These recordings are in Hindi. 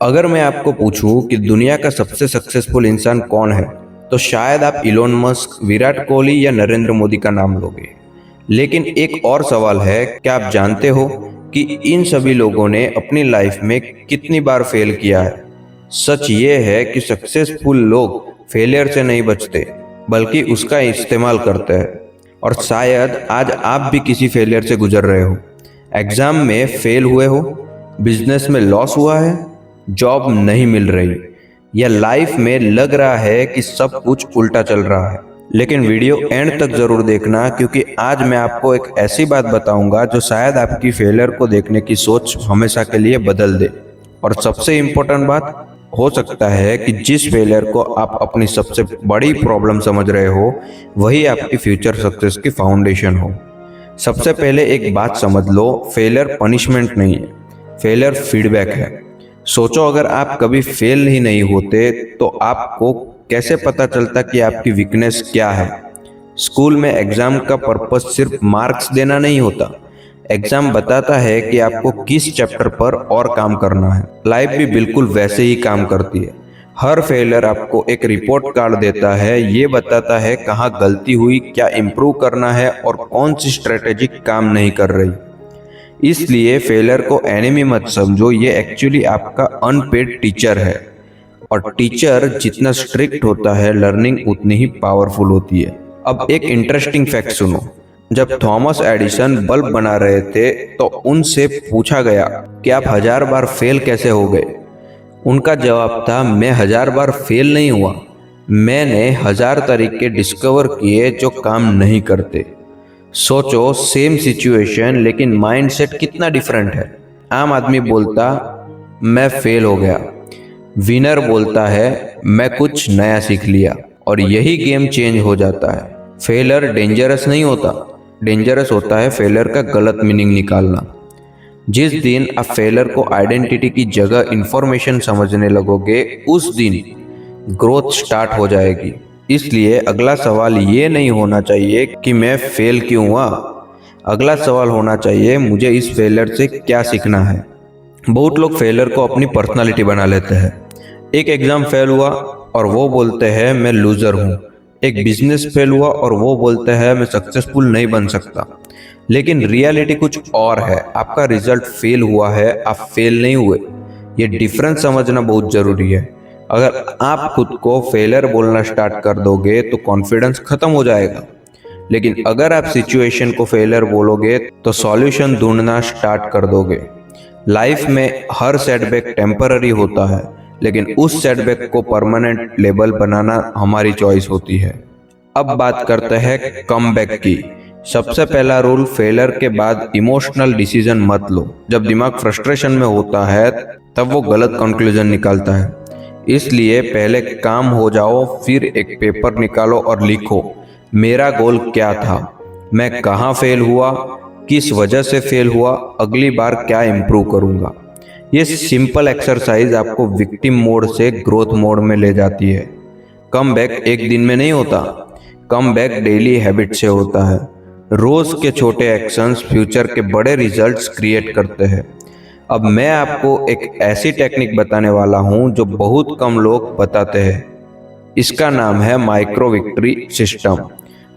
अगर मैं आपको पूछूं कि दुनिया का सबसे सक्सेसफुल इंसान कौन है, तो शायद आप इलोन मस्क, विराट कोहली या नरेंद्र मोदी का नाम लोगे। लेकिन एक और सवाल है, क्या आप जानते हो कि इन सभी लोगों ने अपनी लाइफ में कितनी बार फेल किया है? सच ये है कि सक्सेसफुल लोग फेलियर से नहीं बचते, बल्कि उसका इस्तेमाल करते हैं। और शायद आज आप भी किसी फेलियर से गुजर रहे हो। एग्जाम में फेल हुए हो, बिजनेस में लॉस हुआ है, जॉब नहीं मिल रही, या लाइफ में लग रहा है कि सब कुछ उल्टा चल रहा है। लेकिन वीडियो एंड तक जरूर देखना, क्योंकि आज मैं आपको एक ऐसी बात बताऊंगा जो शायद आपकी फेलियर को देखने की सोच हमेशा के लिए बदल दे। और सबसे इम्पोर्टेंट बात, हो सकता है कि जिस फेलियर को आप अपनी सबसे बड़ी प्रॉब्लम समझ रहे हो, वही आपकी फ्यूचर सक्सेस की फाउंडेशन हो। सबसे पहले एक बात समझ लो, फेलियर पनिशमेंट नहीं है, फेलियर फीडबैक है। सोचो, अगर आप कभी फेल ही नहीं होते तो आपको कैसे पता चलता कि आपकी वीकनेस क्या है? स्कूल में एग्जाम का पर्पस सिर्फ मार्क्स देना नहीं होता। एग्जाम बताता है कि आपको किस चैप्टर पर और काम करना है। लाइफ भी बिल्कुल वैसे ही काम करती है। हर फेलियर आपको एक रिपोर्ट कार्ड देता है, ये बताता है कहाँ गलती हुई, क्या इम्प्रूव करना है और कौन सी स्ट्रेटेजी काम नहीं कर रही। इसलिए फेलियर को एनिमी मत समझो, ये एक्चुअली आपका अनपेड टीचर है। और टीचर जितना स्ट्रिक्ट होता है, लर्निंग उतनी ही पावरफुल होती है। अब एक इंटरेस्टिंग फैक्ट सुनो। जब थॉमस एडिसन बल्ब बना रहे थे तो उनसे पूछा गया कि आप 1000 बार फेल कैसे हो गए। उनका जवाब था, मैं 1000 बार फेल नहीं हुआ, मैंने 1000 तरीके डिस्कवर किए जो काम नहीं करते। सोचो, सेम सिचुएशन लेकिन माइंडसेट कितना डिफरेंट है। आम आदमी बोलता मैं फेल हो गया, विनर बोलता है मैं कुछ नया सीख लिया, और यही गेम चेंज हो जाता है। फेलियर डेंजरस नहीं होता, डेंजरस होता है फेलियर का गलत मीनिंग निकालना। जिस दिन आप फेलियर को आइडेंटिटी की जगह इंफॉर्मेशन समझने लगोगे, उस दिन ग्रोथ स्टार्ट हो जाएगी। इसलिए अगला सवाल ये नहीं होना चाहिए कि मैं फेल क्यों हुआ। अगला सवाल होना चाहिए, मुझे इस फेलियर से क्या सीखना है। बहुत लोग फेलियर को अपनी पर्सनालिटी बना लेते हैं। एक एग्जाम फेल हुआ और वो बोलते हैं मैं लूजर हूँ। एक बिजनेस फेल हुआ और वो बोलते हैं मैं सक्सेसफुल नहीं बन सकता। लेकिन रियलिटी कुछ और है। आपका रिजल्ट फेल हुआ है, आप फेल नहीं हुए। ये डिफरेंस समझना बहुत जरूरी है। अगर आप खुद को फेलियर बोलना स्टार्ट कर दोगे तो कॉन्फिडेंस खत्म हो जाएगा। लेकिन अगर आप सिचुएशन को फेलियर बोलोगे तो सॉल्यूशन ढूंढना स्टार्ट कर दोगे। लाइफ में हर सेटबैक टेम्पररी होता है, लेकिन उस सेटबैक को परमानेंट लेबल बनाना हमारी चॉइस होती है। अब बात करते हैं कमबैक की। सबसे पहला रूल, फेलियर के बाद इमोशनल डिसीजन मत लो। जब दिमाग फ्रस्ट्रेशन में होता है तब वो गलत कंक्लूजन निकालता है। इसलिए पहले काम हो जाओ, फिर एक पेपर निकालो और लिखो मेरा गोल क्या था, मैं कहाँ फेल हुआ, किस वजह से फेल हुआ, अगली बार क्या इम्प्रूव करूँगा। ये सिंपल एक्सरसाइज आपको विक्टिम मोड से ग्रोथ मोड में ले जाती है। कमबैक एक दिन में नहीं होता, कमबैक डेली हैबिट से होता है। रोज के छोटे एक्शंस फ्यूचर के बड़े रिजल्ट्स क्रिएट करते हैं। अब मैं आपको एक ऐसी टेक्निक बताने वाला हूं जो बहुत कम लोग बताते हैं। इसका नाम है माइक्रो विक्ट्री सिस्टम।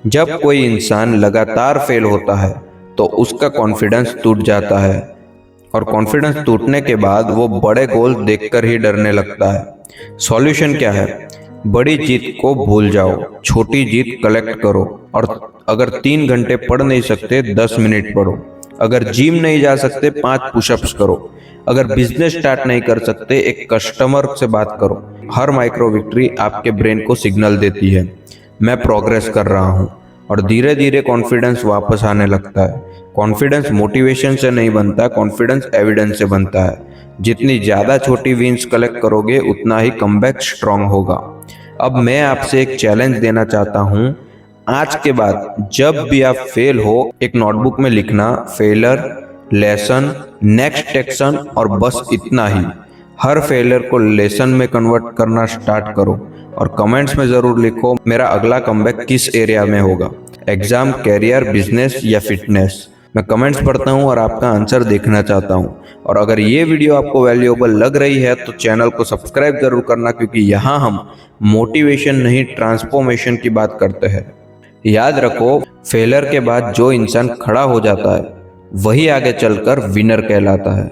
जब कोई इंसान लगातार फेल होता है तो उसका कॉन्फिडेंस टूट जाता है, और कॉन्फिडेंस टूटने के बाद वो बड़े गोल देखकर ही डरने लगता है। सॉल्यूशन क्या है? बड़ी जीत को भूल जाओ, छोटी जीत कलेक्ट करो। और अगर 3 घंटे पढ़ नहीं सकते, 10 मिनट पढ़ो। अगर जिम नहीं जा सकते, 5 पुशअप्स करो। अगर बिजनेस स्टार्ट नहीं कर सकते, एक कस्टमर से बात करो। हर माइक्रो विक्ट्री आपके ब्रेन को सिग्नल देती है मैं प्रोग्रेस कर रहा हूँ, और धीरे धीरे कॉन्फिडेंस वापस आने लगता है। कॉन्फिडेंस मोटिवेशन से नहीं बनता, कॉन्फिडेंस एविडेंस से बनता है। जितनी ज़्यादा छोटी विन्स कलेक्ट करोगे, उतना ही कमबैक स्ट्रांग होगा। अब मैं आपसे एक चैलेंज देना चाहता हूँ। आज के बाद जब भी आप फेल हो, एक नोटबुक में लिखना फेलियर, लेसन, नेक्स्ट एक्शन, और बस इतना ही। हर फेलियर को लेसन में कन्वर्ट करना स्टार्ट करो, और कमेंट्स में ज़रूर लिखो मेरा अगला कमबैक किस एरिया में होगा, एग्जाम, कैरियर, बिजनेस या फिटनेस। मैं कमेंट्स पढ़ता हूँ और आपका आंसर देखना चाहता हूँ। और अगर ये वीडियो आपको वैल्यूएबल लग रही है तो चैनल को सब्सक्राइब जरूर करना, क्योंकि यहाँ हम मोटिवेशन नहीं ट्रांसफॉर्मेशन की बात करते हैं। याद रखो, फेलियर के बाद जो इंसान खड़ा हो जाता है वही आगे चलकर विनर कहलाता है।